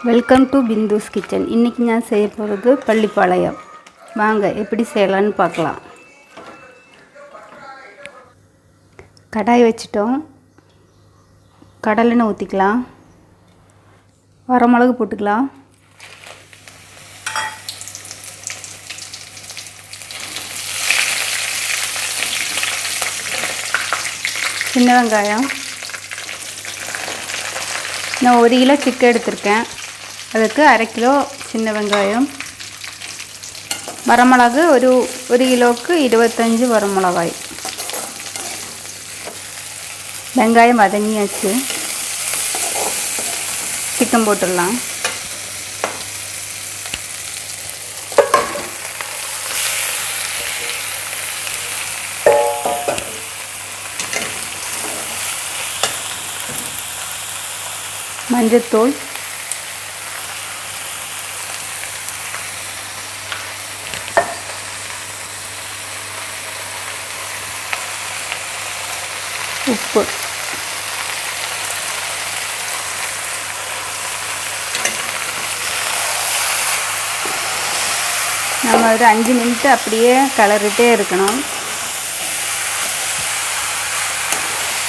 Welcome to Bindu's kitchen. இன்றைக்கி நான் செய்ய போகிறது பள்ளிப்பாளையம். வாங்க எப்படி செய்யலான்னு பார்க்கலாம். கடாய் வச்சிட்டோம். கடலெண்ணெய் ஊற்றிக்கலாம். வரமிளகு போட்டுக்கலாம். சின்ன வெங்காயம். நான் 1 கிலோ சிக்கன் எடுத்திருக்கேன். அதுக்கு 1/2 கிலோ சின்ன வெங்காயம். வரமிளகு ஒரு கிலோவுக்கு 25 வரமிளகாய். வெங்காயம் வதங்கியாச்சு. சிக்கன் போட்டுடலாம். மஞ்சத்தூள், உப்பு, நம்ம ஒரு 5 நிமிஷம் அப்படியே கிளறிட்டே இருக்கணும்.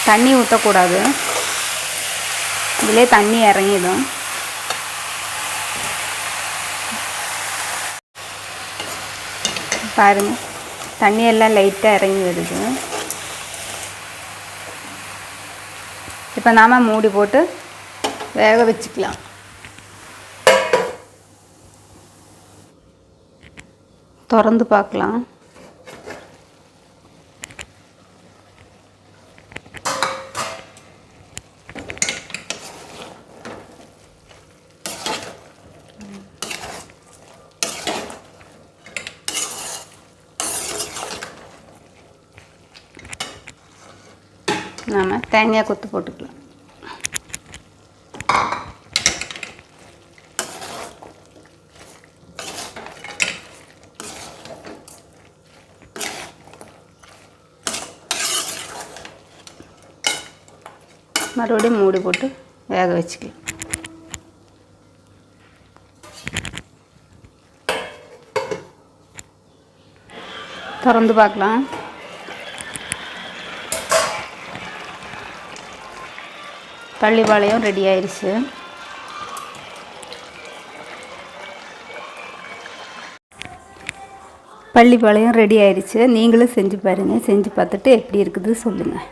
தண்ணி ஊற்றக்கூடாது. இதிலே தண்ணி இறங்கிடும். பாருங்கள், தண்ணியெல்லாம் லைட்டாக இறங்கி வருது. இப்போ நாம் மூடி போட்டு வேக வச்சுக்கலாம். திறந்து பார்க்கலாம். நாம் தேங்காய் கொத்து போட்டுக்கலாம். மறுபடியும் மூடி போட்டு வேக வச்சுக்கலாம். திறந்து பார்க்கலாம். பள்ளிப்பாளையம் ரெடி ஆயிடுச்சு. பள்ளிப்பாளையம் ரெடி ஆயிடுச்சு. நீங்களும் செஞ்சு பாருங்கள். செஞ்சு பார்த்துட்டு எப்படி இருக்குது சொல்லுங்கள்.